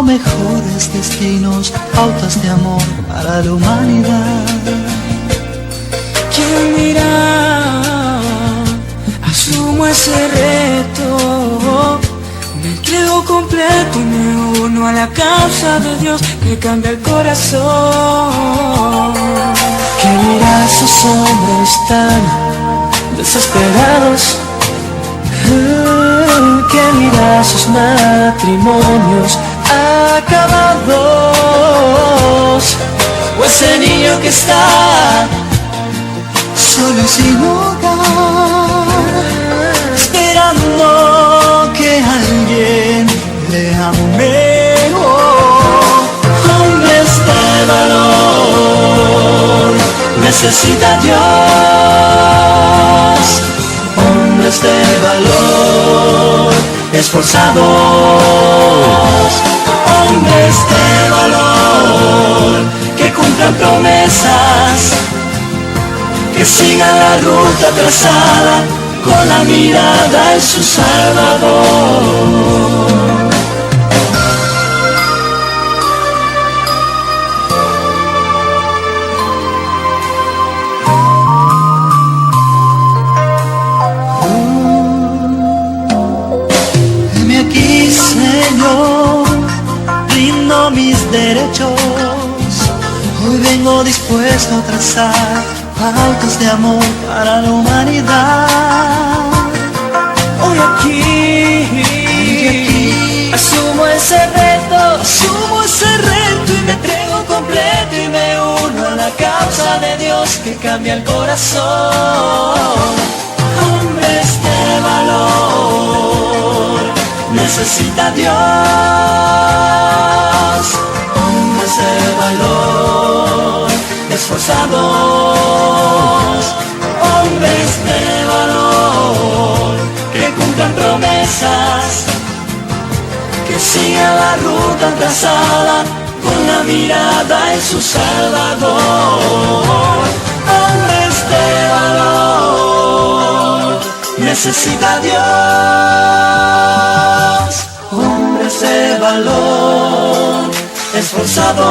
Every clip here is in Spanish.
mejores destinos, pautas de amor para la humanidad. ¿Quién dirá? Asumo ese reto, me entrego completo y me uno a la causa de Dios que cambia el corazón. ¿Qué dirá esos hombres tan desesperados? ¿Qué dirá sus matrimonios acabados? O ese niño que está solo y sin hogar, esperando que alguien le ame. Hombres de valor, necesita Dios. Hombres de valor, esforzados. Hombres de valor, que cumplan promesas, que sigan la ruta trazada con la mirada en su Salvador. Heme aquí, Señor, rindo mis derechos. Hoy vengo dispuesto a trazar pautas de amor para la humanidad. Hoy aquí asumo ese reto y me entrego completo y me uno a la causa de Dios que cambia el corazón. Hombres de valor, necesita Dios. Hombres de valor, esforzados. Hombres de valor, que cumplan promesas, que sigan la ruta trazada con la mirada en su Salvador. Hombres de valor, necesita Dios. Hombres de valor, esforzados.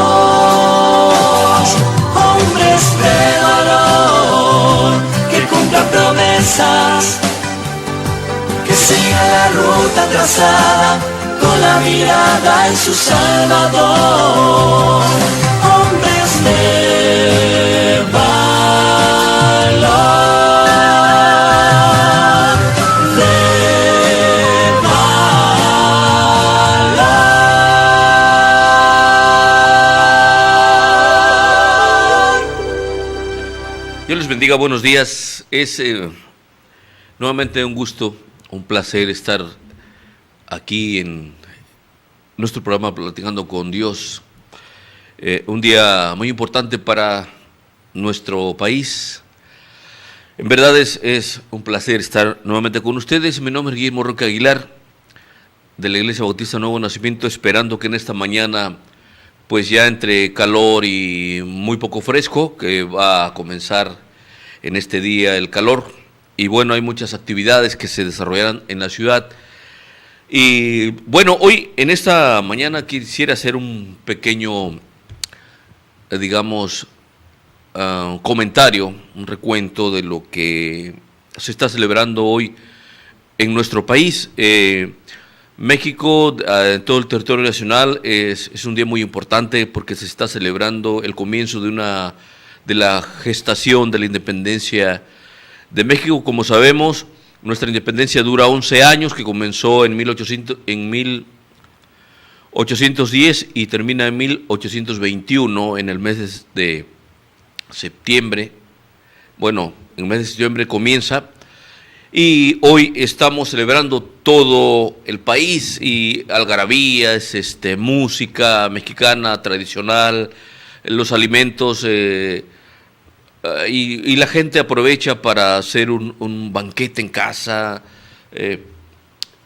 Hombres de valor, que cumplan promesas, que sigan la ruta trazada con la mirada en su Salvador. Hombres de valor, de valor. Dios les bendiga, buenos días. Es nuevamente un gusto, un placer estar aquí en nuestro programa Platicando con Dios. Un día muy importante para nuestro país. En verdad es un placer estar nuevamente con ustedes. Mi nombre es Guillermo Roque Aguilar, de la Iglesia Bautista Nuevo Nacimiento, esperando que en esta mañana, pues ya entre calor y muy poco fresco, que va a comenzar en este día el calor, y bueno, hay muchas actividades que se desarrollarán en la ciudad. Y bueno, hoy en esta mañana quisiera hacer un pequeño, digamos, comentario, un recuento de lo que se está celebrando hoy en nuestro país. México, en todo el territorio nacional, es un día muy importante porque se está celebrando el comienzo de la gestación de la independencia de México. Como sabemos, nuestra independencia dura 11 años, que comenzó en 1810 y termina en 1821, en el mes de septiembre. Bueno, en el mes de septiembre comienza, y hoy estamos celebrando todo el país, y algarabías, música mexicana tradicional, los alimentos, y la gente aprovecha para hacer un banquete en casa,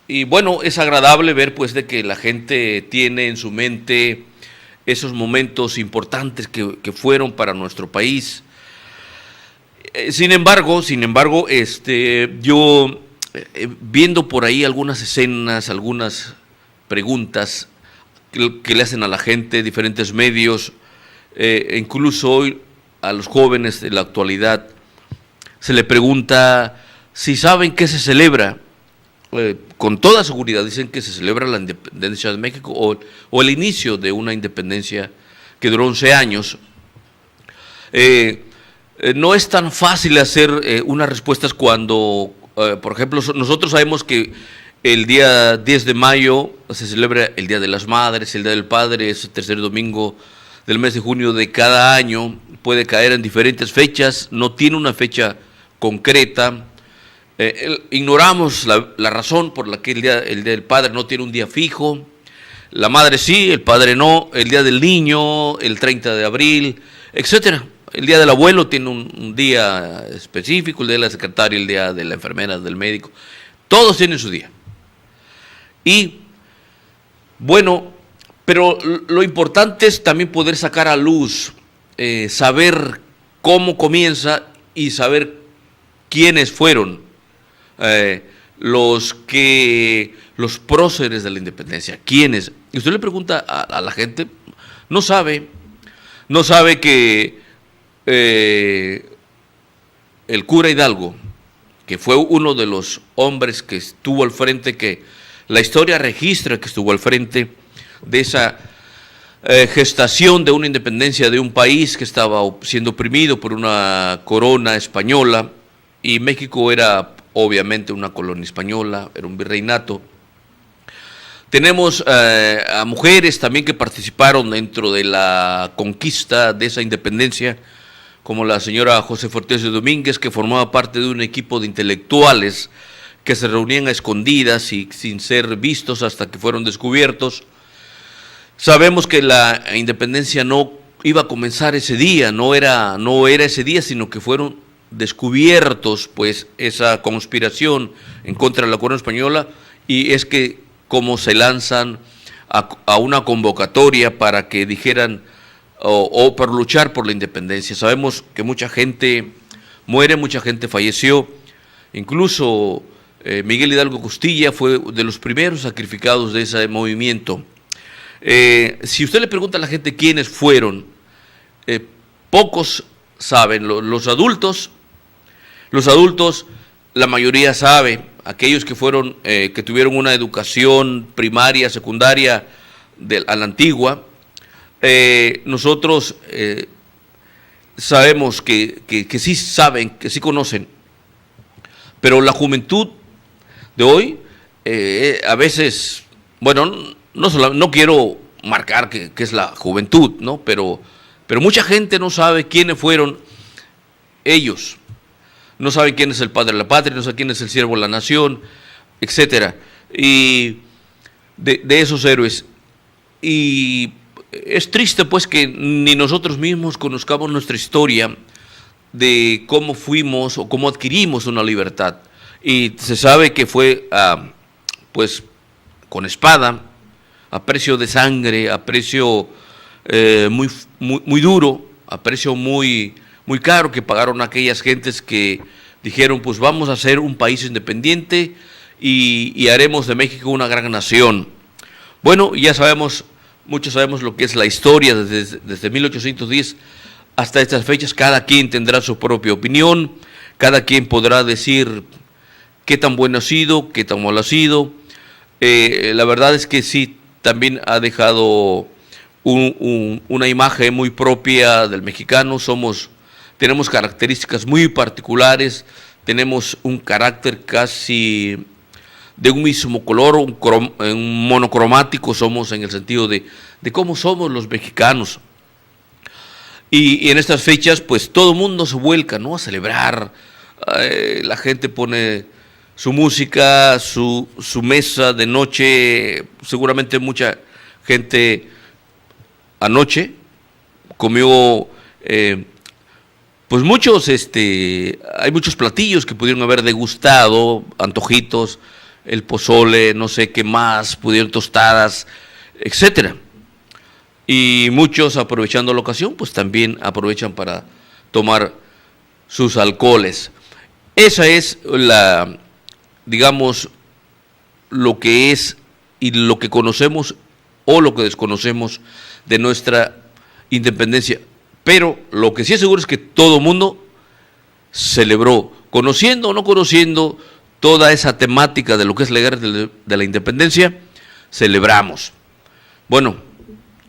y bueno, es agradable ver pues de que la gente tiene en su mente esos momentos importantes que fueron para nuestro país. Sin embargo, yo viendo por ahí algunas escenas, algunas preguntas que le hacen a la gente, diferentes medios, incluso hoy a los jóvenes de la actualidad se le pregunta si saben qué se celebra. Con toda seguridad dicen que se celebra la independencia de México o el inicio de una independencia que duró 11 años. No es tan fácil hacer unas respuestas cuando, por ejemplo, nosotros sabemos que el día 10 de mayo se celebra el Día de las Madres, el Día del Padre, es el tercer domingo del mes de junio de cada año, puede caer en diferentes fechas, no tiene una fecha concreta. Ignoramos la razón por la que el día del Padre no tiene un día fijo, la Madre sí, el Padre no, el Día del Niño, el 30 de abril, etcétera. El Día del Abuelo tiene un día específico, el Día de la Secretaria, el Día de la Enfermera, del médico, todos tienen su día. Y bueno, pero lo importante es también poder sacar a luz, saber cómo comienza y saber quiénes fueron los próceres de la independencia, quiénes. Y usted le pregunta a la gente, no sabe que el cura Hidalgo, que fue uno de los hombres que estuvo al frente, que la historia registra que estuvo al frente de esa gestación de una independencia de un país que estaba siendo oprimido por una corona española, y México era obviamente una colonia española, era un virreinato. Tenemos a mujeres también que participaron dentro de la conquista de esa independencia, como la señora Josefa Ortiz de Domínguez, que formaba parte de un equipo de intelectuales que se reunían a escondidas y sin ser vistos hasta que fueron descubiertos. Sabemos que la independencia no iba a comenzar ese día, no era ese día, sino que fueron descubiertos, pues, esa conspiración en contra de la corona española, y es que como se lanzan a una convocatoria para que dijeran o para luchar por la independencia. Sabemos que mucha gente muere, mucha gente falleció, incluso Miguel Hidalgo Costilla fue de los primeros sacrificados de ese movimiento. Si usted le pregunta a la gente quiénes fueron, pocos saben. Los adultos, la mayoría sabe, aquellos que fueron, que tuvieron una educación primaria, secundaria a la antigua. Nosotros sabemos que sí saben, que sí conocen, pero la juventud de hoy, a veces, bueno, no quiero marcar que es la juventud, ¿no? Pero mucha gente no sabe quiénes fueron ellos, no sabe quién es el padre de la patria, no sabe quién es el siervo de la nación, etcétera, y de esos héroes. Y es triste, pues, que ni nosotros mismos conozcamos nuestra historia de cómo fuimos o cómo adquirimos una libertad. Y se sabe que fue, pues, con espada, a precio de sangre, a precio muy duro, a precio muy caro que pagaron aquellas gentes que dijeron, pues vamos a hacer un país independiente y haremos de México una gran nación. Bueno, ya sabemos, muchos sabemos lo que es la historia desde 1810 hasta estas fechas. Cada quien tendrá su propia opinión, cada quien podrá decir qué tan bueno ha sido, qué tan malo ha sido. La verdad es que sí, también ha dejado una imagen muy propia del mexicano. Tenemos características muy particulares, tenemos un carácter casi de un mismo color, un monocromático somos en el sentido de cómo somos los mexicanos. Y en estas fechas, pues todo el mundo se vuelca, ¿no?, a celebrar. La gente pone su música, su mesa de noche. Seguramente mucha gente anoche comió, pues hay muchos platillos que pudieron haber degustado, antojitos, el pozole, no sé qué más, pudieron tostadas, etcétera. Y muchos, aprovechando la ocasión, pues también aprovechan para tomar sus alcoholes. Esa es digamos, lo que es y lo que conocemos o lo que desconocemos de nuestra independencia. Pero lo que sí es seguro es que todo mundo celebró, conociendo o no conociendo toda esa temática de lo que es la guerra de la independencia, celebramos. Bueno,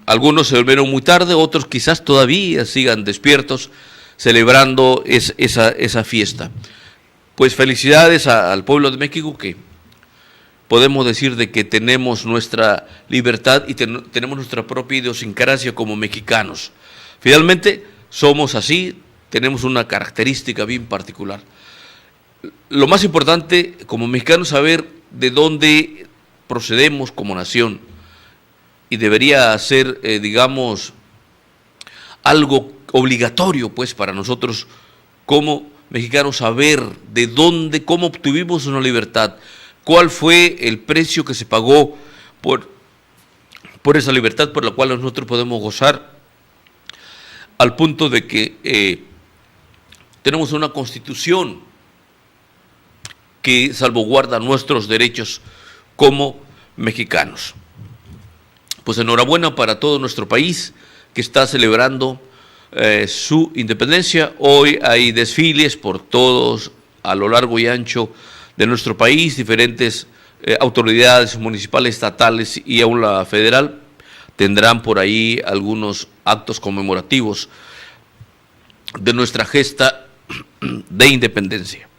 algunos se durmieron muy tarde, otros quizás todavía sigan despiertos celebrando esa fiesta. Pues felicidades al pueblo de México, que podemos decir de que tenemos nuestra libertad y tenemos nuestra propia idiosincrasia como mexicanos. Finalmente, somos así, tenemos una característica bien particular. Lo más importante como mexicanos es saber de dónde procedemos como nación, y debería ser, digamos, algo obligatorio pues para nosotros como mexicanos saber de dónde, cómo obtuvimos una libertad, cuál fue el precio que se pagó por esa libertad por la cual nosotros podemos gozar, al punto de que tenemos una constitución que salvaguarda nuestros derechos como mexicanos. Pues enhorabuena para todo nuestro país que está celebrando su independencia. Hoy hay desfiles por todos, a lo largo y ancho de nuestro país, diferentes autoridades municipales, estatales y aún la federal tendrán por ahí algunos actos conmemorativos de nuestra gesta de independencia.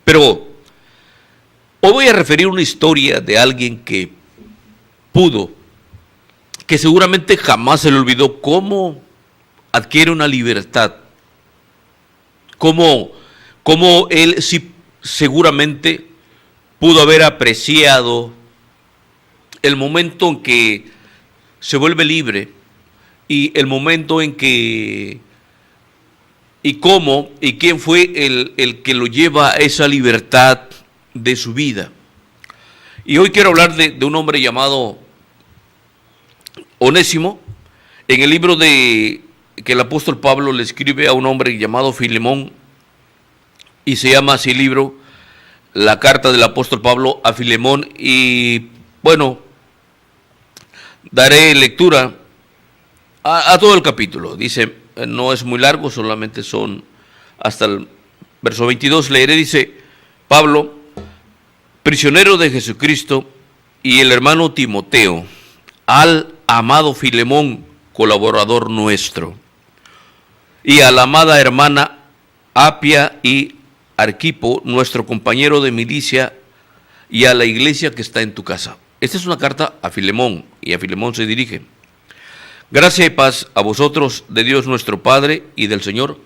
Pero hoy voy a referir una historia de alguien que seguramente jamás se le olvidó cómo adquiere una libertad, cómo él sí seguramente pudo haber apreciado el momento en que se vuelve libre y el momento en que y cómo y quién fue el que lo lleva a esa libertad de su vida. Y hoy quiero hablar de un hombre llamado Onésimo, en el libro que el apóstol Pablo le escribe a un hombre llamado Filemón, y se llama así el libro, la carta del apóstol Pablo a Filemón. Y bueno, daré lectura a todo el capítulo. Dice, no es muy largo, solamente son hasta el verso 22, leeré. Dice Pablo, prisionero de Jesucristo, y el hermano Timoteo, al amado Filemón, colaborador nuestro, y a la amada hermana Apia y Arquipo, nuestro compañero de milicia, y a la iglesia que está en tu casa. Esta es una carta a Filemón, y a Filemón se dirige. Gracia y paz a vosotros de Dios nuestro Padre y del Señor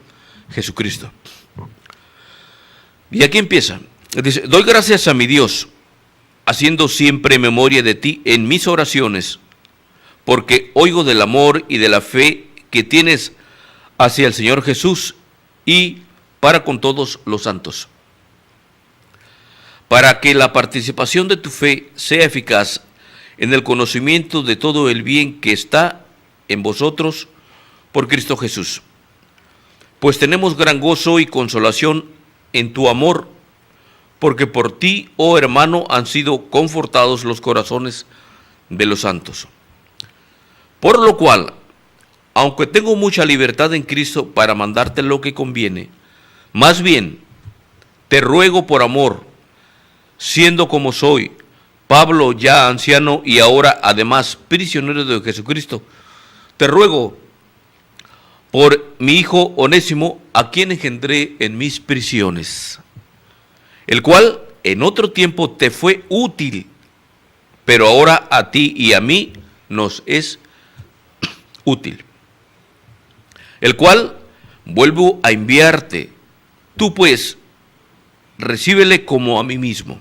Jesucristo. Y aquí empieza. Dice, doy gracias a mi Dios, haciendo siempre memoria de ti en mis oraciones, porque oigo del amor y de la fe que tienes hacia el Señor Jesús y para con todos los santos, para que la participación de tu fe sea eficaz en el conocimiento de todo el bien que está en vosotros por Cristo Jesús. Pues tenemos gran gozo y consolación en tu amor, porque por ti, oh hermano, han sido confortados los corazones de los santos. Por lo cual, aunque tengo mucha libertad en Cristo para mandarte lo que conviene, más bien te ruego por amor, siendo como soy, Pablo ya anciano y ahora además prisionero de Jesucristo, te ruego por mi hijo Onésimo, a quien engendré en mis prisiones, el cual en otro tiempo te fue útil, pero ahora a ti y a mí nos es útil, el cual vuelvo a enviarte. Tú pues, recíbele como a mí mismo.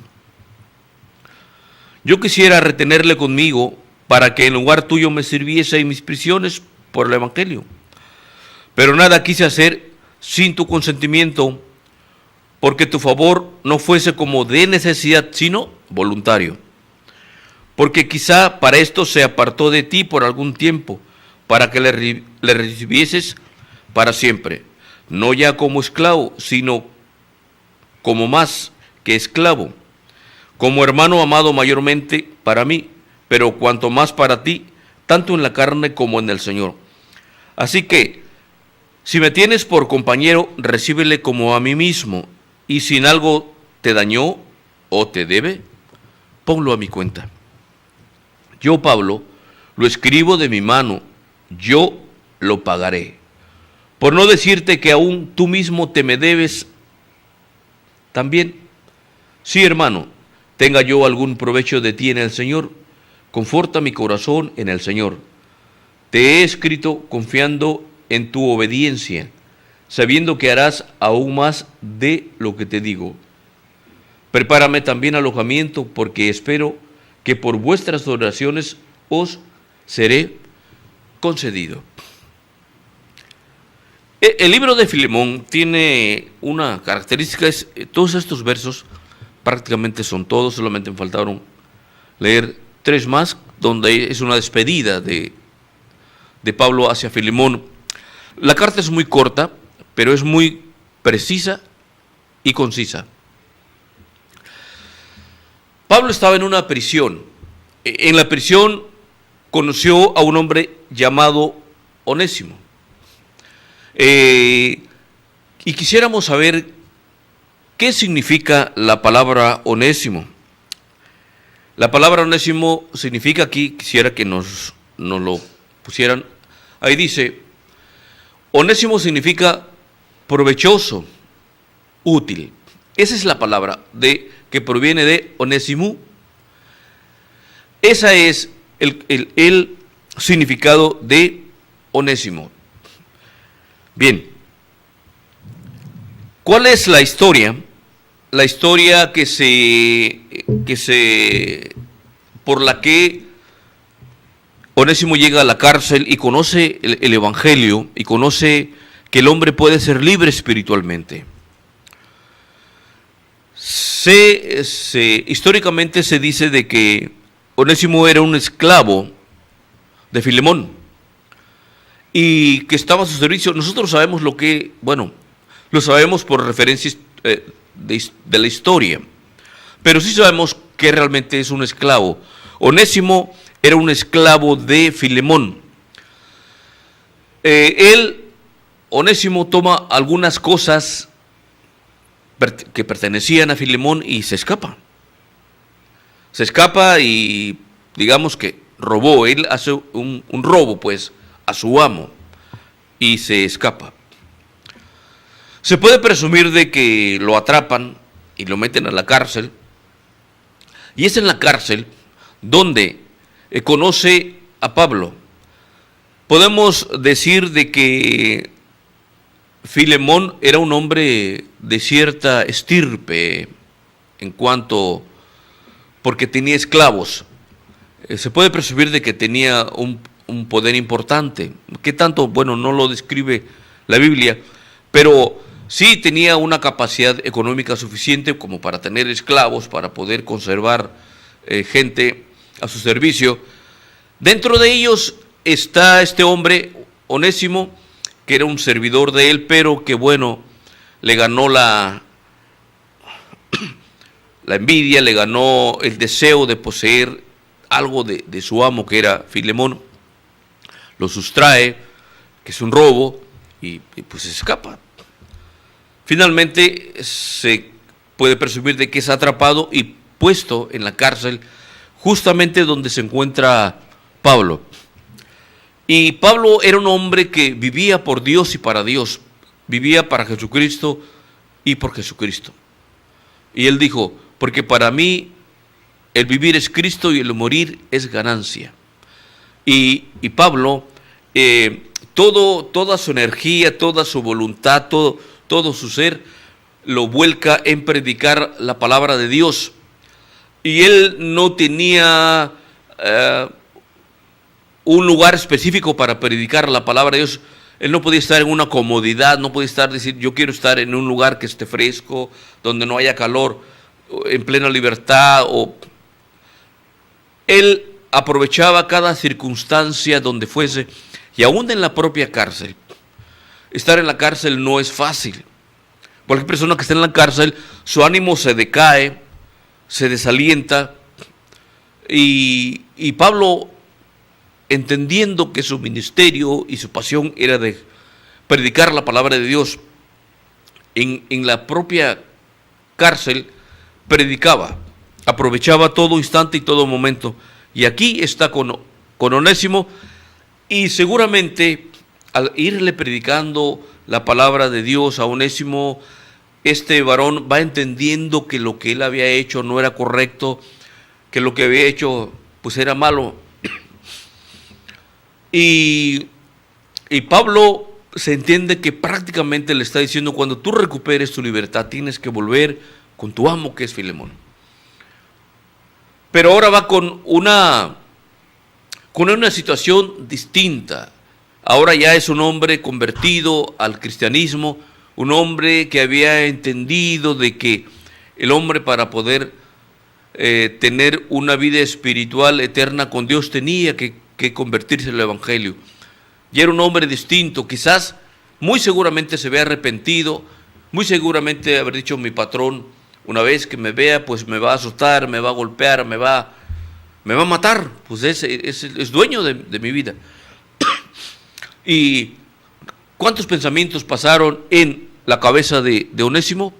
Yo quisiera retenerle conmigo para que en lugar tuyo me sirviese en mis prisiones por el Evangelio. Pero nada quise hacer sin tu consentimiento, porque tu favor no fuese como de necesidad, sino voluntario. Porque quizá para esto se apartó de ti por algún tiempo, para que le recibieses para siempre, no ya como esclavo, sino como más que esclavo, como hermano amado mayormente para mí, pero cuanto más para ti, tanto en la carne como en el Señor. Así que, si me tienes por compañero, recíbele como a mí mismo, y si en algo te dañó o te debe, ponlo a mi cuenta. Yo, Pablo, lo escribo de mi mano, yo lo pagaré. Por no decirte que aún tú mismo te me debes también. Sí, hermano, tenga yo algún provecho de ti en el Señor, conforta mi corazón en el Señor. Te he escrito confiando en tu obediencia, sabiendo que harás aún más de lo que te digo. Prepárame también alojamiento, porque espero que por vuestras oraciones os seré concedido. El libro de Filemón tiene una característica, todos estos versos, prácticamente son todos, solamente me faltaron leer 3 más, donde es una despedida de Pablo hacia Filemón. La carta es muy corta, pero es muy precisa y concisa. Pablo estaba en una prisión. En la prisión conoció a un hombre llamado Onésimo. Y quisiéramos saber qué significa la palabra onésimo. La palabra onésimo significa aquí, quisiera que nos lo pusieran, ahí dice, onésimo significa provechoso, útil. Esa es la palabra que proviene de onésimo. Ese es el significado de onésimo. Bien, ¿cuál es la historia? La historia por la que Onésimo llega a la cárcel y conoce el Evangelio y conoce que el hombre puede ser libre espiritualmente. Históricamente se dice de que Onésimo era un esclavo de Filemón y que estaba a su servicio. Nosotros sabemos lo sabemos por referencias de la historia, pero sí sabemos que realmente es un esclavo. Onésimo era un esclavo de Filemón. Onésimo toma algunas cosas que pertenecían a Filemón y se escapa. Se escapa y digamos que robó. Él hace un robo pues a su amo y se escapa. Se puede presumir de que lo atrapan y lo meten a la cárcel, y es en la cárcel donde conoce a Pablo. Podemos decir de que Filemón era un hombre de cierta estirpe porque tenía esclavos. Se puede presumir de que tenía un poder importante. ¿Qué tanto? Bueno, no lo describe la Biblia, pero sí tenía una capacidad económica suficiente como para tener esclavos, para poder conservar gente a su servicio. Dentro de ellos está este hombre, Onésimo, que era un servidor de él, pero que le ganó la envidia, le ganó el deseo de poseer algo de su amo, que era Filemón. Lo sustrae, que es un robo, y pues se escapa. Finalmente se puede presumir de que es atrapado y puesto en la cárcel, justamente donde se encuentra Pablo. Y Pablo era un hombre que vivía por Dios y para Dios, vivía para Jesucristo y por Jesucristo. Y él dijo, porque para mí el vivir es Cristo y el morir es ganancia. Y Pablo, toda su energía, toda su voluntad, todo su ser, lo vuelca en predicar la palabra de Dios. Y él no tenía un lugar específico para predicar la palabra de Dios. Él no podía estar en una comodidad, no podía decir, yo quiero estar en un lugar que esté fresco, donde no haya calor, en plena libertad. Él aprovechaba cada circunstancia donde fuese, y aún en la propia cárcel. Estar en la cárcel no es fácil. Cualquier persona que esté en la cárcel, su ánimo se decae, se desalienta, Y Pablo, entendiendo que su ministerio y su pasión era de predicar la palabra de Dios, en la propia cárcel predicaba, aprovechaba todo instante y todo momento. Y aquí está con Onésimo, y seguramente al irle predicando la palabra de Dios a Onésimo, este varón va entendiendo que lo que él había hecho no era correcto, que lo que había hecho pues era malo. Y Pablo se entiende que prácticamente le está diciendo: cuando tú recuperes tu libertad, tienes que volver con tu amo, que es Filemón. Pero ahora va con una situación distinta. Ahora ya es un hombre convertido al cristianismo, un hombre que había entendido de que el hombre, para poder tener una vida espiritual eterna con Dios, tenía que convertirse al evangelio. Y era un hombre distinto, quizás, muy seguramente se había arrepentido, muy seguramente haber dicho: mi patrón, una vez que me vea, pues me va a azotar, me va a golpear, me va a matar, pues es dueño de mi vida. ¿Y cuántos pensamientos pasaron en la cabeza de Onésimo?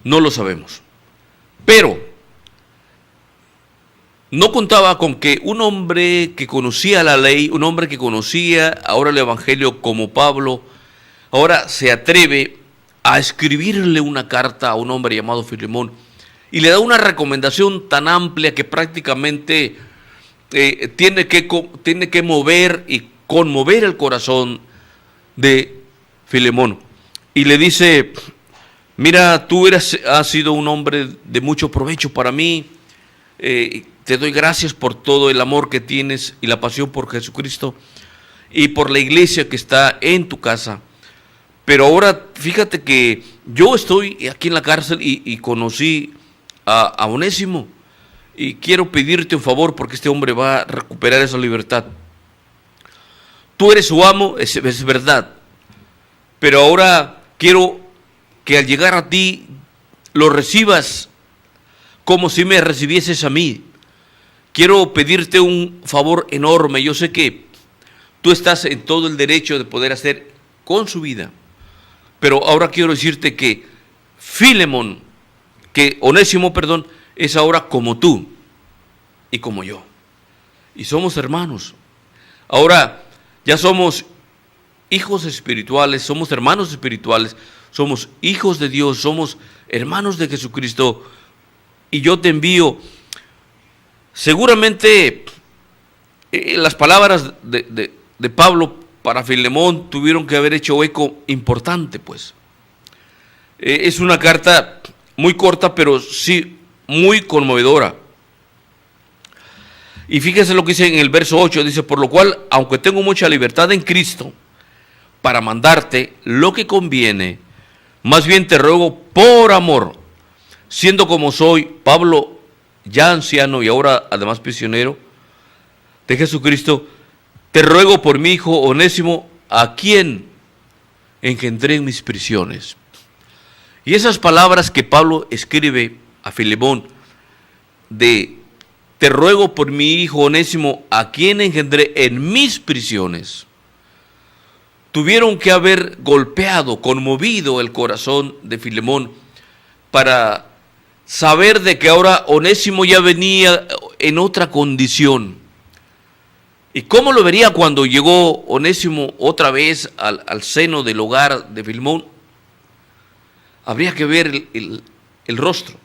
No lo sabemos. Pero no contaba con que un hombre que conocía la ley, un hombre que conocía ahora el evangelio como Pablo, ahora se atreve a escribirle una carta a un hombre llamado Filemón, y le da una recomendación tan amplia que prácticamente tiene que mover y conmover el corazón de Filemón. Y le dice: mira, tú has sido un hombre de mucho provecho para mí, te doy gracias por todo el amor que tienes y la pasión por Jesucristo y por la iglesia que está en tu casa. Pero ahora fíjate que yo estoy aquí en la cárcel y conocí a Onésimo, y quiero pedirte un favor, porque este hombre va a recuperar esa libertad. Tú eres su amo, es verdad, pero ahora quiero que al llegar a ti lo recibas como si me recibieses a mí. Quiero pedirte un favor enorme. Yo sé que tú estás en todo el derecho de poder hacer con su vida, pero ahora quiero decirte que Onésimo, es ahora como tú y como yo, y somos hermanos. Ahora ya somos hijos espirituales, somos hermanos espirituales, somos hijos de Dios, somos hermanos de Jesucristo, y yo te envío. Seguramente las palabras de Pablo para Filemón tuvieron que haber hecho eco importante, pues. Es una carta muy corta, pero sí muy conmovedora. Y fíjese lo que dice en el verso 8, dice: por lo cual, aunque tengo mucha libertad en Cristo para mandarte lo que conviene, más bien te ruego por amor, siendo como soy, Pablo, ya anciano y ahora además prisionero de Jesucristo, te ruego por mi hijo Onésimo, a quien engendré en mis prisiones. Y esas palabras que Pablo escribe a Filemón, de te ruego por mi hijo Onésimo, a quien engendré en mis prisiones, tuvieron que haber golpeado, conmovido el corazón de Filemón, para saber de que ahora Onésimo ya venía en otra condición. ¿Y cómo lo vería cuando llegó Onésimo otra vez al seno del hogar de Filemón? Habría que ver el rostro,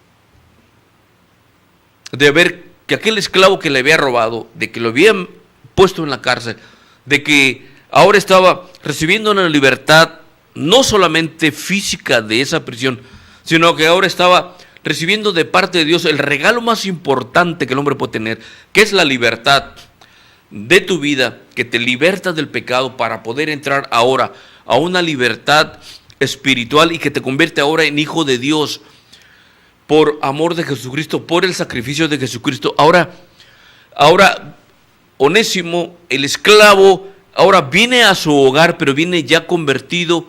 de ver que aquel esclavo que le había robado, de que lo habían puesto en la cárcel, de que ahora estaba recibiendo una libertad no solamente física de esa prisión, sino que ahora estaba recibiendo de parte de Dios el regalo más importante que el hombre puede tener, que es la libertad de tu vida, que te liberta del pecado para poder entrar ahora a una libertad espiritual y que te convierte ahora en hijo de Dios por amor de Jesucristo, por el sacrificio de Jesucristo. Ahora Onésimo, el esclavo, ahora viene a su hogar, pero viene ya convertido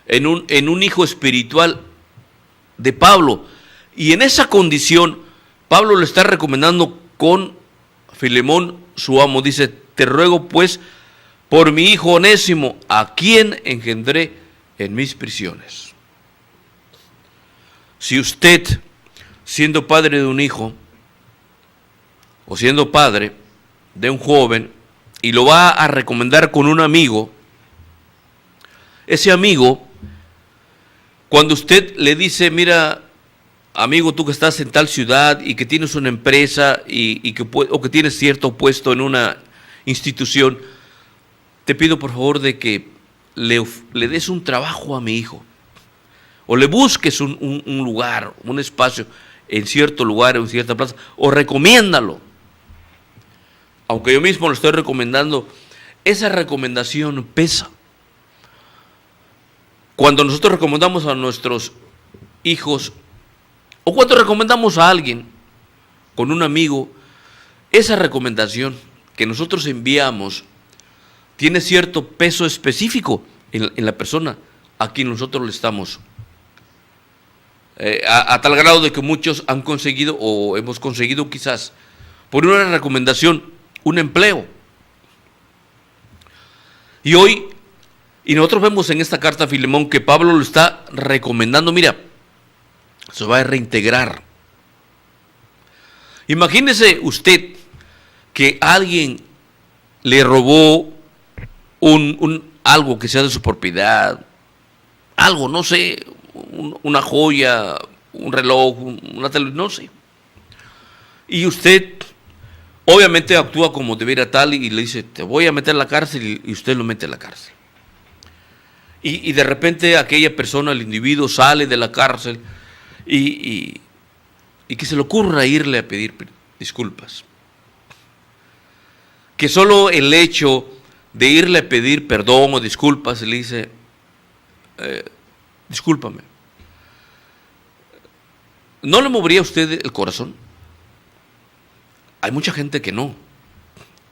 en un hijo espiritual de Pablo. Y en esa condición Pablo le está recomendando con Filemón, su amo. Dice: te ruego pues por mi hijo Onésimo, a quien engendré en mis prisiones. Si usted, siendo padre de un hijo, o siendo padre de un joven, y lo va a recomendar con un amigo, ese amigo, cuando usted le dice: mira, amigo, tú que estás en tal ciudad y que tienes una empresa o que tienes cierto puesto en una institución, te pido por favor de que le des un trabajo a mi hijo, o le busques un lugar, un espacio en cierto lugar o en cierta plaza, o recomiéndalo. Aunque yo mismo lo estoy recomendando, esa recomendación pesa. Cuando nosotros recomendamos a nuestros hijos, o cuando recomendamos a alguien con un amigo, esa recomendación que nosotros enviamos tiene cierto peso específico en la persona a quien nosotros le estamos. A tal grado de que muchos han conseguido, o hemos conseguido quizás, por una recomendación, un empleo. Y nosotros vemos en esta carta a Filemón que Pablo lo está recomendando. Mira, se va a reintegrar. Imagínese usted que alguien le robó algo que sea de su propiedad, algo, no sé, una joya, un reloj, una televisión, no sé. Y usted obviamente actúa como debiera tal y le dice: te voy a meter a la cárcel, y usted lo mete a la cárcel. Y de repente aquella persona, el individuo, sale de la cárcel y que se le ocurra irle a pedir disculpas. Que solo el hecho de irle a pedir perdón o disculpas, le dice: discúlpame. ¿No le movería a usted el corazón? Hay mucha gente que no.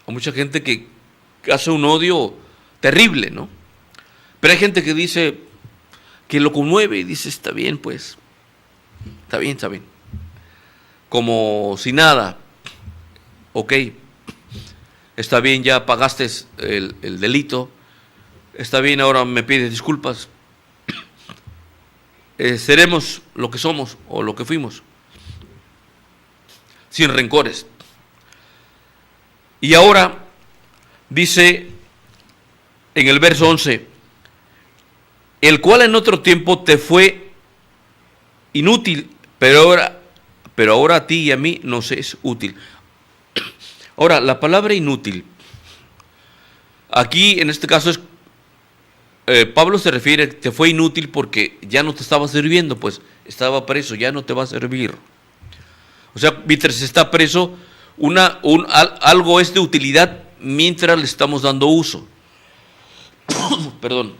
Hay mucha gente que hace un odio terrible, ¿no? Pero hay gente que dice, que lo conmueve y dice: está bien, pues. Está bien, está bien. Como si nada. Ok. Está bien, ya pagaste el delito. Está bien, ahora me pides disculpas. Seremos lo que somos o lo que fuimos. Sin rencores. Y ahora dice en el verso 11: el cual en otro tiempo te fue inútil, pero ahora a ti y a mí nos es útil. Ahora, la palabra inútil, aquí en este caso es, Pablo se refiere, te fue inútil porque ya no te estaba sirviendo, pues estaba preso, ya no te va a servir. O sea, mientras está preso, algo es de utilidad mientras le estamos dando uso. Perdón.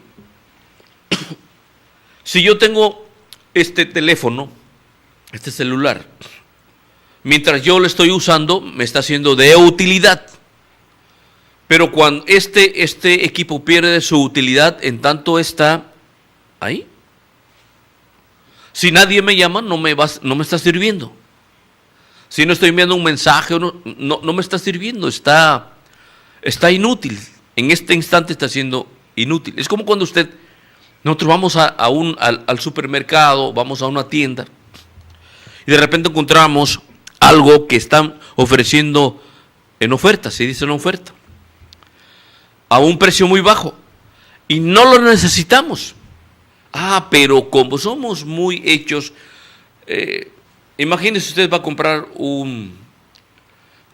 Si yo tengo este teléfono, este celular, mientras yo lo estoy usando, me está siendo de utilidad. Pero cuando este equipo pierde su utilidad, en tanto está ahí. Si nadie me llama, no me está sirviendo. Si no estoy enviando un mensaje, no me está sirviendo, está inútil. En este instante está siendo inútil. Es como cuando nosotros vamos al supermercado, vamos a una tienda, y de repente encontramos algo que están ofreciendo en oferta, se dice en oferta, a un precio muy bajo, y no lo necesitamos. Pero como somos muy hechos, imagínese usted va a comprar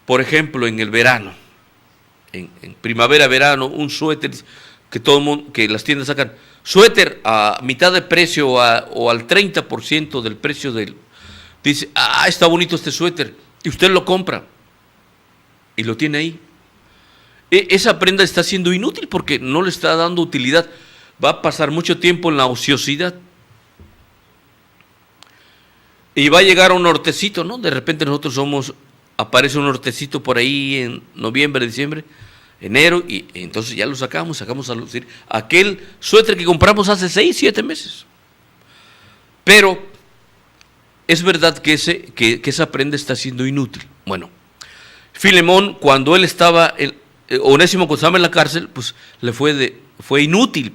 por ejemplo, en el verano, en primavera, verano, un suéter que las tiendas sacan, suéter a mitad de precio o al 30% del precio dice: está bonito este suéter, y usted lo compra y lo tiene ahí. Esa prenda está siendo inútil porque no le está dando utilidad. Va a pasar mucho tiempo en la ociosidad. Y va a llegar un hortecito, ¿no? De repente aparece un hortecito por ahí en noviembre, diciembre, enero, y entonces ya lo sacamos a lucir aquel suéter que compramos hace 6, 7 meses. Pero es verdad que esa prenda está siendo inútil. Bueno, Filemón, cuando él estaba, Onésimo cuando estaba en la cárcel, pues le fue inútil.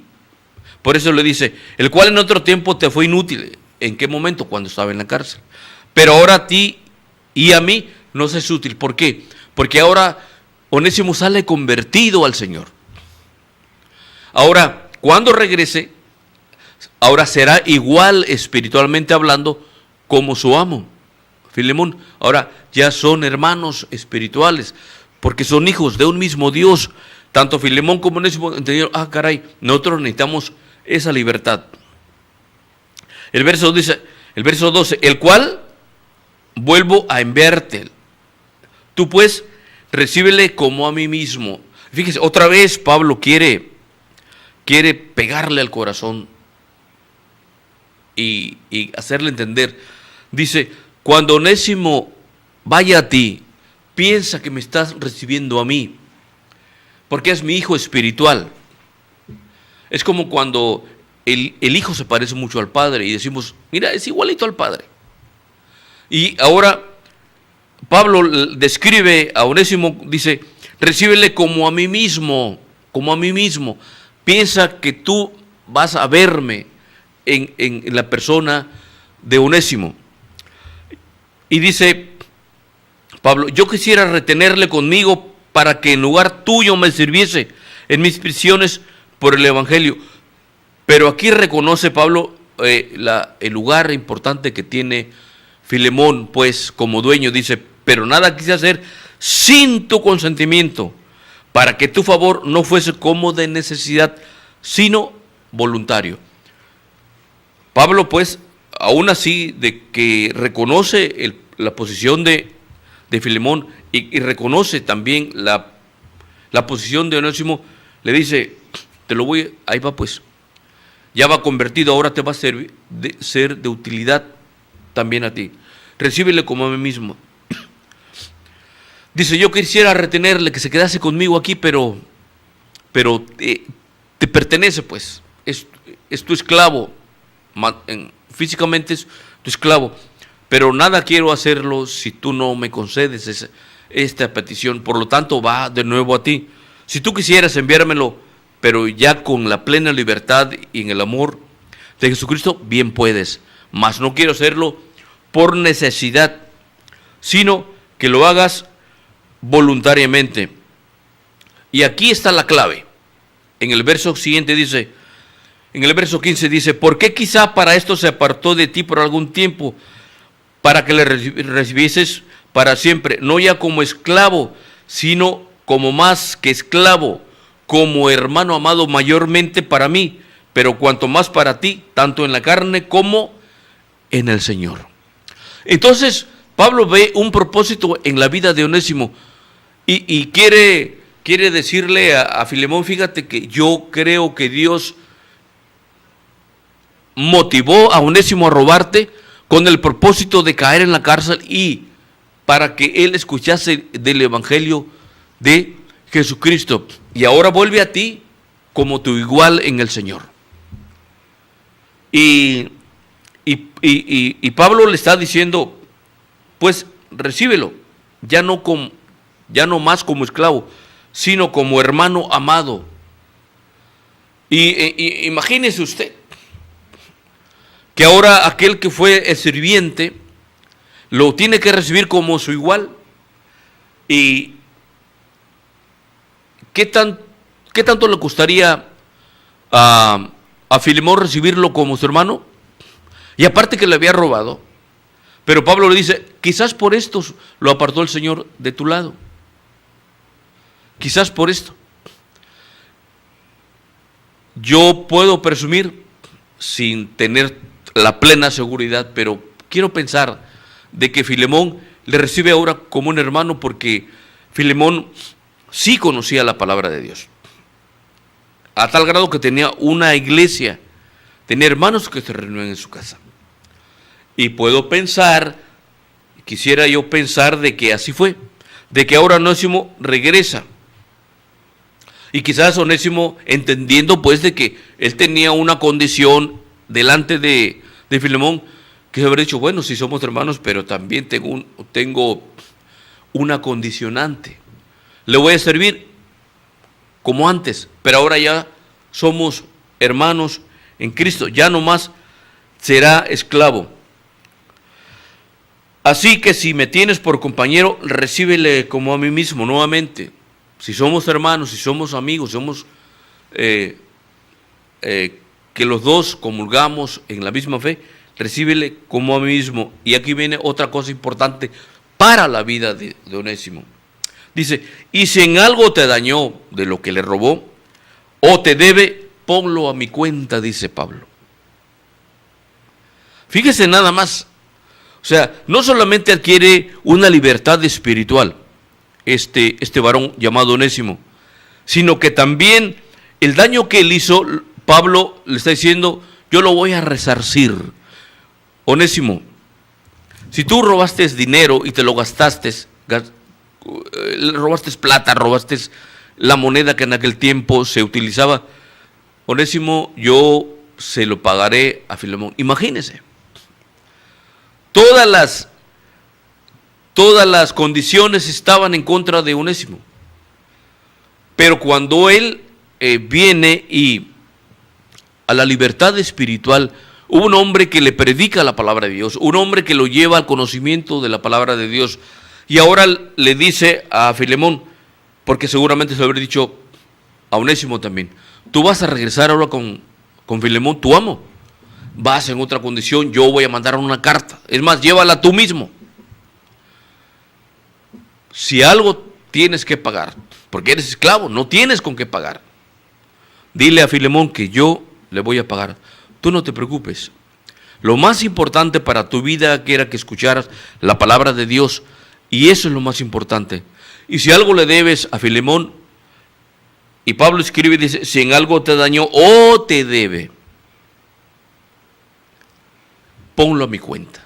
Por eso le dice, el cual en otro tiempo te fue inútil. ¿En qué momento? Cuando estaba en la cárcel. Pero ahora a ti y a mí nos es útil. ¿Por qué? Porque ahora Onésimo sale convertido al Señor. Ahora, cuando regrese, ahora será igual espiritualmente hablando como su amo, Filemón. Ahora ya son hermanos espirituales, porque son hijos de un mismo Dios. Tanto Filemón como Onésimo entendieron, caray, nosotros necesitamos esa libertad. El verso 12, el cual vuelvo a enviarte. Tú pues, recíbele como a mí mismo. Fíjese, otra vez Pablo quiere pegarle al corazón y hacerle entender. Dice, cuando Onésimo vaya a ti, piensa que me estás recibiendo a mí, porque es mi hijo espiritual. Es como cuando el hijo se parece mucho al padre y decimos, mira, es igualito al padre. Y ahora Pablo describe a Onésimo, dice, recíbele como a mí mismo, como a mí mismo. Piensa que tú vas a verme en la persona de Onésimo. Y dice Pablo, yo quisiera retenerle conmigo para que en lugar tuyo me sirviese en mis prisiones por el Evangelio. Pero aquí reconoce Pablo el lugar importante que tiene Filemón, pues como dueño. Dice, pero nada quise hacer sin tu consentimiento, para que tu favor no fuese como de necesidad, sino voluntario. Pablo, pues, aún así, de que reconoce la posición de Filemón y reconoce también la posición de Onésimo, le dice, ahí va pues, ya va convertido, ahora te va a ser de utilidad también a ti. Recíbele como a mí mismo. Dice, yo quisiera retenerle, que se quedase conmigo aquí, pero te pertenece, pues, es tu esclavo, físicamente es tu esclavo, pero nada quiero hacerlo si tú no me concedes esta petición, por lo tanto va de nuevo a ti. Si tú quisieras enviármelo, pero ya con la plena libertad y en el amor de Jesucristo, bien puedes, mas no quiero hacerlo por necesidad, sino que lo hagas voluntariamente. Y aquí está la clave. En el verso siguiente dice, en el verso 15 dice, ¿por qué quizá para esto se apartó de ti por algún tiempo, para que le recibieses para siempre, no ya como esclavo, sino como más que esclavo, como hermano amado mayormente para mí, pero cuanto más para ti, tanto en la carne como en el Señor? Entonces, Pablo ve un propósito en la vida de Onésimo y quiere decirle a Filemón, fíjate que yo creo que Dios motivó a Onésimo a robarte con el propósito de caer en la cárcel y para que él escuchase del Evangelio de Jesucristo. Y ahora vuelve a ti como tu igual en el Señor. Y Pablo le está diciendo, pues recíbelo, ya no más como esclavo, sino como hermano amado. Y imagínese usted que ahora aquel que fue el sirviente lo tiene que recibir como su igual. ¿Y qué tanto le costaría a Filemón recibirlo como su hermano? Y aparte que le había robado. Pero Pablo le dice, quizás por esto lo apartó el Señor de tu lado. Quizás por esto. Yo puedo presumir sin tener la plena seguridad, pero quiero pensar de que Filemón le recibe ahora como un hermano, porque Filemón sí conocía la palabra de Dios, a tal grado que tenía una iglesia, tenía hermanos que se reunían en su casa. Y puedo pensar, quisiera yo pensar de que así fue, de que ahora Onésimo regresa. Y quizás Onésimo, entendiendo pues de que él tenía una condición delante de Filemón, que haber dicho, bueno, sí somos hermanos, pero también tengo una condicionante. Le voy a servir como antes, pero ahora ya somos hermanos en Cristo, ya no más será esclavo. Así que si me tienes por compañero, recíbele como a mí mismo nuevamente. Si somos hermanos, si somos amigos, somos que los dos comulgamos en la misma fe, recíbele como a mí mismo. Y aquí viene otra cosa importante para la vida de Onésimo. Dice, y si en algo te dañó de lo que le robó, o te debe, ponlo a mi cuenta, dice Pablo. Fíjese nada más. O sea, no solamente adquiere una libertad espiritual este varón llamado Onésimo, sino que también el daño que él hizo, Pablo le está diciendo, yo lo voy a resarcir. Onésimo, si tú robaste dinero y te lo gastaste, robaste plata, robaste la moneda que en aquel tiempo se utilizaba, Onésimo, yo se lo pagaré a Filemón. Imagínese. Todas las condiciones estaban en contra de Onésimo. Pero cuando él viene y a la libertad espiritual, hubo un hombre que le predica la palabra de Dios, un hombre que lo lleva al conocimiento de la palabra de Dios. Y ahora le dice a Filemón, porque seguramente se lo habría dicho a Onésimo también, tú vas a regresar ahora con Filemón, tu amo. Vas en otra condición, yo voy a mandar una carta. Es más, llévala tú mismo. Si algo tienes que pagar, porque eres esclavo, no tienes con qué pagar. Dile a Filemón que yo le voy a pagar. Tú no te preocupes. Lo más importante para tu vida era que escucharas la palabra de Dios, y eso es lo más importante. Y si algo le debes a Filemón, y Pablo escribe y dice, si en algo te dañó o te debe, ponlo a mi cuenta.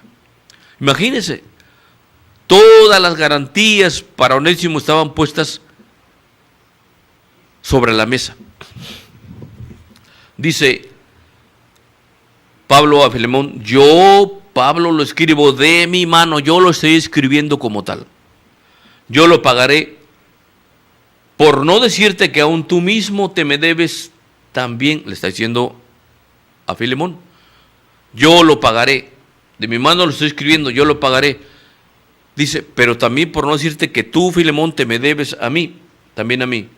Imagínense, todas las garantías para Onésimo estaban puestas sobre la mesa. Dice Pablo a Filemón, yo, Pablo, lo escribo de mi mano, yo lo estoy escribiendo como tal. Yo lo pagaré, por no decirte que aún tú mismo te me debes también, le está diciendo a Filemón. Yo lo pagaré, de mi mano lo estoy escribiendo, yo lo pagaré. Dice, pero también por no decirte que tú, Filemón, te me debes a mí, también a mí.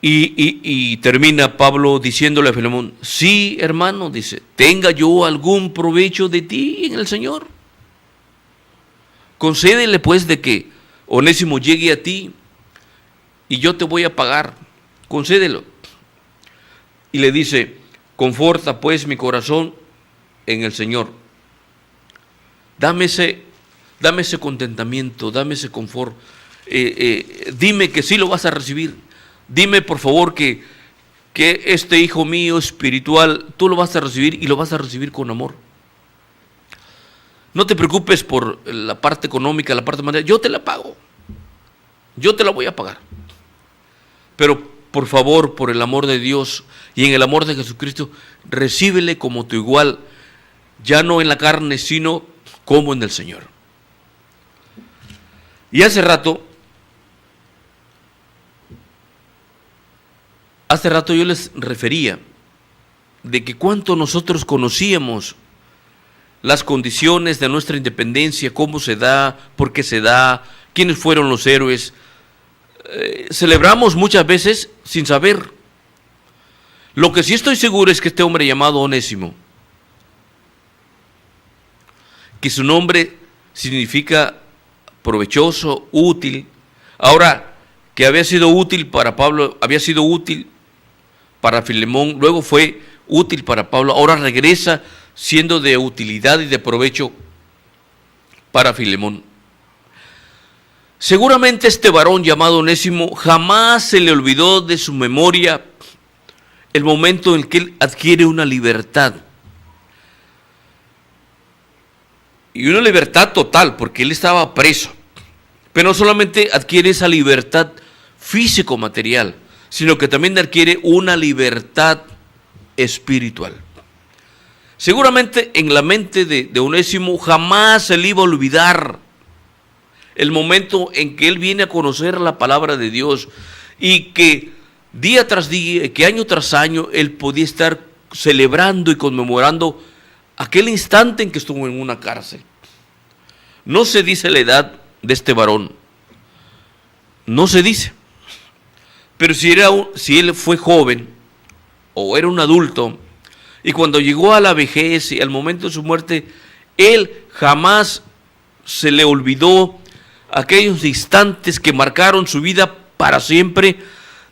Y termina Pablo diciéndole a Filemón, sí, hermano, dice, tenga yo algún provecho de ti en el Señor. Concédele pues de que Onésimo llegue a ti y yo te voy a pagar, concédelo. Y le dice, conforta pues mi corazón en el Señor. Dame ese contentamiento, dame ese confort. Dime que sí lo vas a recibir. Dime por favor que este hijo mío espiritual, tú lo vas a recibir y lo vas a recibir con amor. No te preocupes por la parte económica, la parte material. Yo te la pago. Yo te la voy a pagar. Pero por favor, por el amor de Dios y en el amor de Jesucristo, recíbele como tu igual, ya no en la carne, sino como en el Señor. Y hace rato yo les refería de que cuánto nosotros conocíamos las condiciones de nuestra independencia, cómo se da, por qué se da, quiénes fueron los héroes. Celebramos muchas veces sin saber. Lo que sí estoy seguro es que este hombre llamado Onésimo, que su nombre significa provechoso, útil, ahora que había sido útil para Pablo, había sido útil para Filemón, luego fue útil para Pablo, ahora regresa siendo de utilidad y de provecho para Filemón. Seguramente este varón llamado Onésimo jamás se le olvidó de su memoria el momento en que él adquiere una libertad. Y una libertad total, porque él estaba preso. Pero no solamente adquiere esa libertad físico-material, sino que también adquiere una libertad espiritual. Seguramente en la mente de Onésimo jamás se le iba a olvidar el momento en que él viene a conocer la palabra de Dios y que día tras día, que año tras año, él podía estar celebrando y conmemorando aquel instante en que estuvo en una cárcel. No se dice la edad de este varón, no se dice, pero si él fue joven o era un adulto, y cuando llegó a la vejez y al momento de su muerte, él jamás se le olvidó aquellos instantes que marcaron su vida para siempre,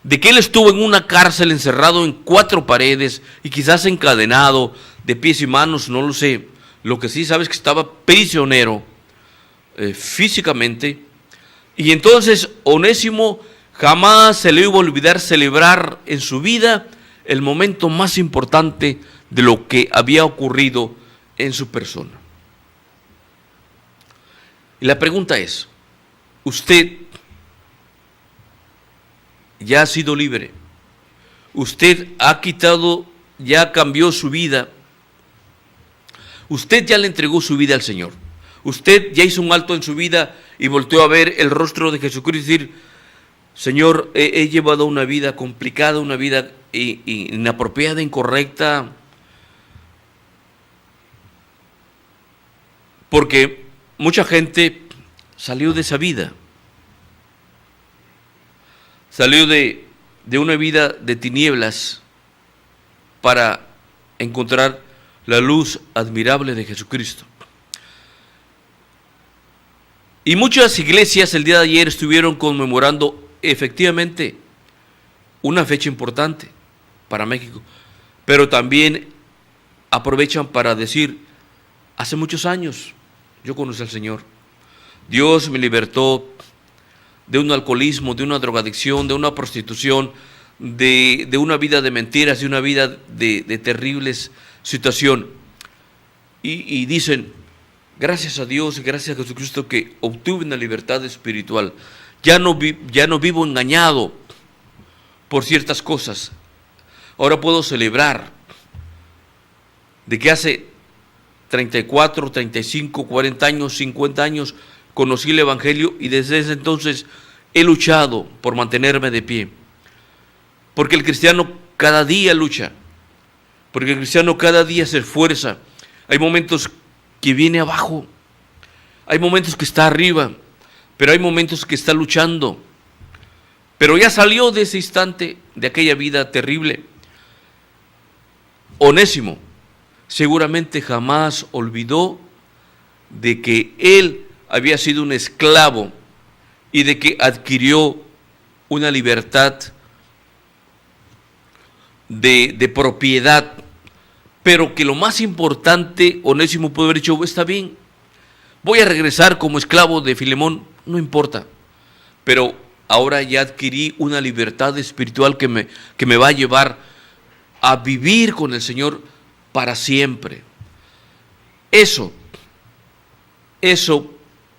de que él estuvo en una cárcel encerrado en 4 paredes y quizás encadenado de pies y manos, no lo sé. Lo que sí sabes es que estaba prisionero físicamente. Y entonces Onésimo jamás se le iba a olvidar celebrar en su vida el momento más importante de lo que había ocurrido en su persona. Y la pregunta es, ¿usted ya ha sido libre? ¿Usted ha quitado, ya cambió su vida? ¿Usted ya le entregó su vida al Señor? ¿Usted ya hizo un alto en su vida y volteó a ver el rostro de Jesucristo y decir, Señor, he llevado una vida complicada, una vida inapropiada, incorrecta? Porque mucha gente salió de esa vida, salió de una vida de tinieblas para encontrar la luz admirable de Jesucristo. Y muchas iglesias el día de ayer estuvieron conmemorando efectivamente una fecha importante para México, pero también aprovechan para decir, hace muchos años yo conocí al Señor, Dios me libertó de un alcoholismo, de una drogadicción, de una prostitución, de una vida de mentiras, de una vida de terribles situaciones. Y dicen, gracias a Dios y gracias a Jesucristo que obtuve una libertad espiritual. Ya no vivo engañado por ciertas cosas. Ahora puedo celebrar de que hace 34, 35, 40 años, 50 años conocí el Evangelio y desde ese entonces he luchado por mantenerme de pie. Porque el cristiano cada día lucha, porque el cristiano cada día se esfuerza. Hay momentos que viene abajo, hay momentos que está arriba, pero hay momentos que está luchando. Pero ya salió de ese instante, de aquella vida terrible. Onésimo seguramente jamás olvidó de que él había sido un esclavo y de que adquirió una libertad de propiedad, pero que lo más importante, Onésimo pudo haber dicho, está bien, voy a regresar como esclavo de Filemón, no importa, pero ahora ya adquirí una libertad espiritual que me va a llevar a vivir con el Señor para siempre. Eso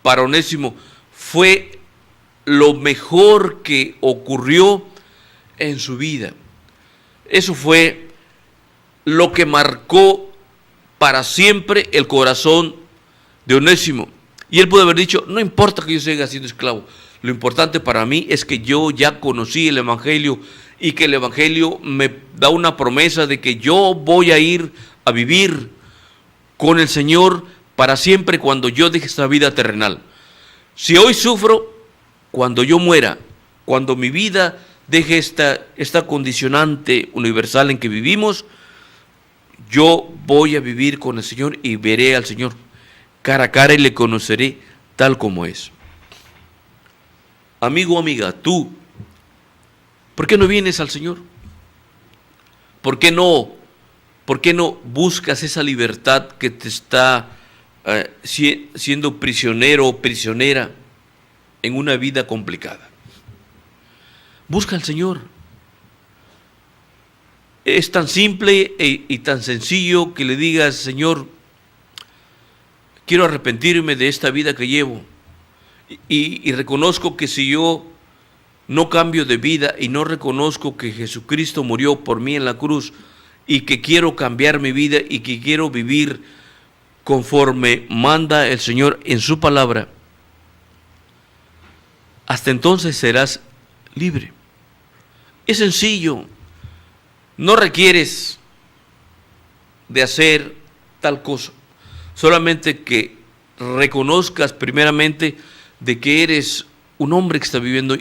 para Onésimo fue lo mejor que ocurrió en su vida. Eso fue lo que marcó para siempre el corazón de Onésimo. Y él pudo haber dicho, no importa que yo siga siendo esclavo, lo importante para mí es que yo ya conocí el Evangelio y que el Evangelio me da una promesa de que yo voy a ir a vivir con el Señor para siempre cuando yo deje esta vida terrenal. Si hoy sufro, cuando yo muera, cuando mi vida deje esta condicionante universal en que vivimos, yo voy a vivir con el Señor y veré al Señor cara a cara y le conoceré tal como es. Amigo, amiga, tú, ¿por qué no vienes al Señor? ¿Por qué no buscas esa libertad que te está siendo prisionero o prisionera en una vida complicada? Busca al Señor. Es tan simple y tan sencillo que le digas, Señor, quiero arrepentirme de esta vida que llevo y reconozco que si yo no cambio de vida y no reconozco que Jesucristo murió por mí en la cruz y que quiero cambiar mi vida y que quiero vivir conforme manda el Señor en su palabra, hasta entonces serás libre. Es sencillo, no requieres de hacer tal cosa, solamente que reconozcas primeramente de que eres un hombre que está viviendo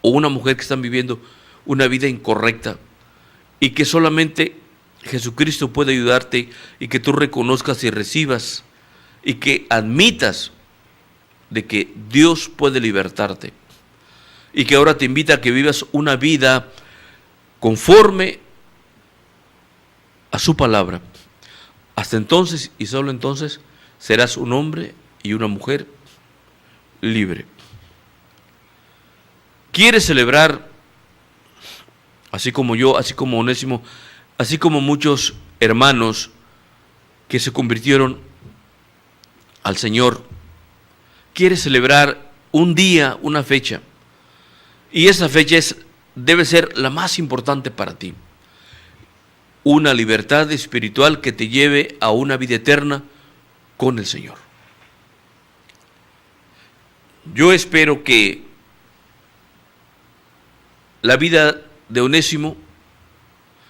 o una mujer que están viviendo una vida incorrecta y que solamente Jesucristo puede ayudarte, y que tú reconozcas y recibas y que admitas de que Dios puede libertarte y que ahora te invita a que vivas una vida conforme a su palabra. Hasta entonces y solo entonces serás un hombre y una mujer libre. ¿Quieres celebrar, así como yo, así como Onésimo, así como muchos hermanos que se convirtieron al Señor? ¿Quieres celebrar un día, una fecha? Y esa fecha debe ser la más importante para ti. Una libertad espiritual que te lleve a una vida eterna con el Señor. Yo espero que la vida de Onésimo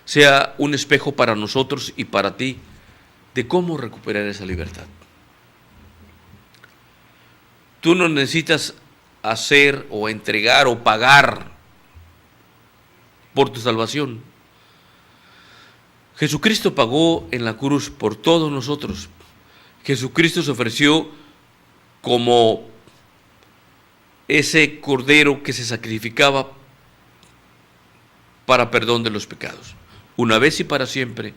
sea un espejo para nosotros y para ti de cómo recuperar esa libertad. Tú no necesitas hacer o entregar o pagar por tu salvación. Jesucristo pagó en la cruz por todos nosotros. Jesucristo se ofreció como ese cordero que se sacrificaba para perdón de los pecados. Una vez y para siempre,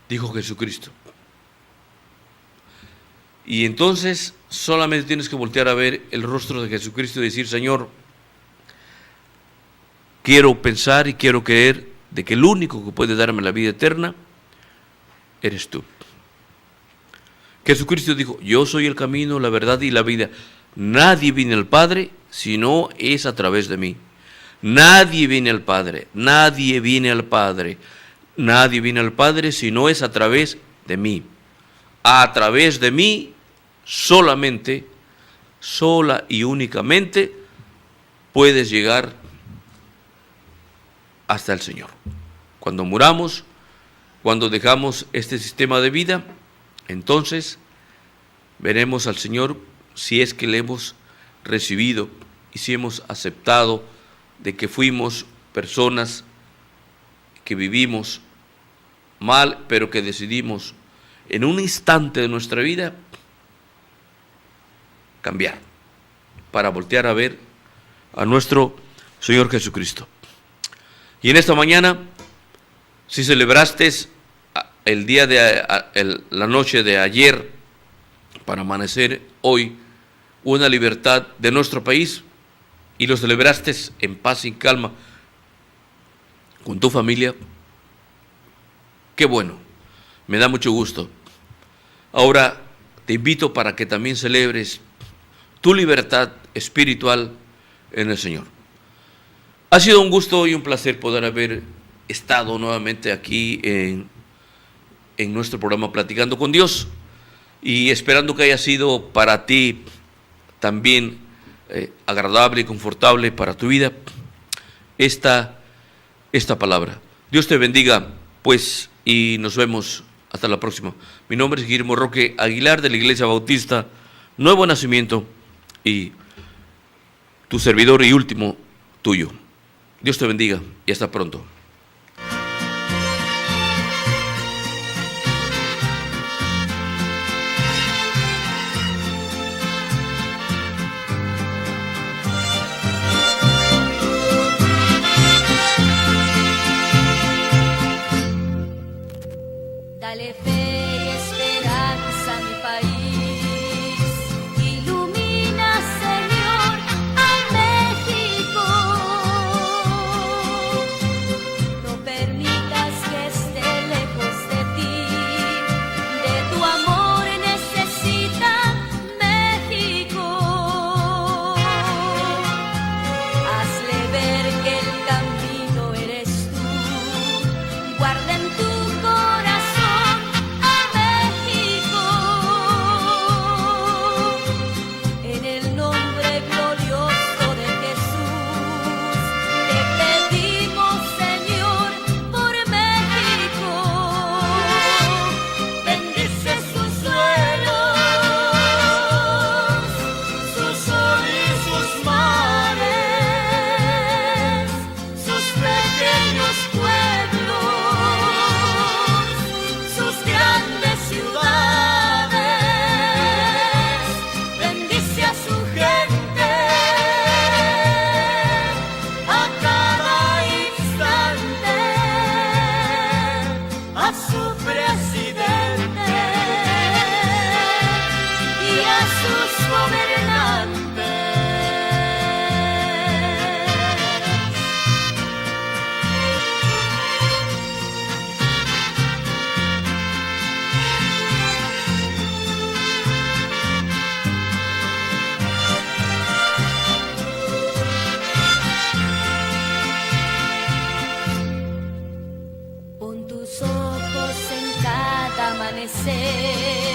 dijo Jesucristo. Y entonces solamente tienes que voltear a ver el rostro de Jesucristo y decir: Señor, quiero pensar y quiero creer de que el único que puede darme la vida eterna eres tú. Jesucristo dijo: yo soy el camino, la verdad y la vida. Nadie viene al Padre si no es a través de mí. Nadie viene al Padre, nadie viene al Padre, nadie viene al Padre si no es a través de mí. A través de mí solamente, sola y únicamente puedes llegar hasta el Señor. Cuando muramos, cuando dejamos este sistema de vida, entonces veremos al Señor si es que le hemos recibido y si hemos aceptado de que fuimos personas que vivimos mal, pero que decidimos en un instante de nuestra vida cambiar para voltear a ver a nuestro Señor Jesucristo. Y en esta mañana, si celebraste el día de la noche de ayer para amanecer hoy una libertad de nuestro país y lo celebraste en paz y calma con tu familia, qué bueno, me da mucho gusto. Ahora te invito para que también celebres tu libertad espiritual en el Señor. Ha sido un gusto y un placer poder haber estado nuevamente aquí en nuestro programa Platicando con Dios, y esperando que haya sido para ti también agradable y confortable para tu vida esta palabra. Dios te bendiga, pues, y nos vemos hasta la próxima. Mi nombre es Guillermo Roque Aguilar, de la Iglesia Bautista Nuevo Nacimiento, y tu servidor y último tuyo. Dios te bendiga y hasta pronto. Dale fe y esperanza a mi país, ilumina, Señor, a México. ser.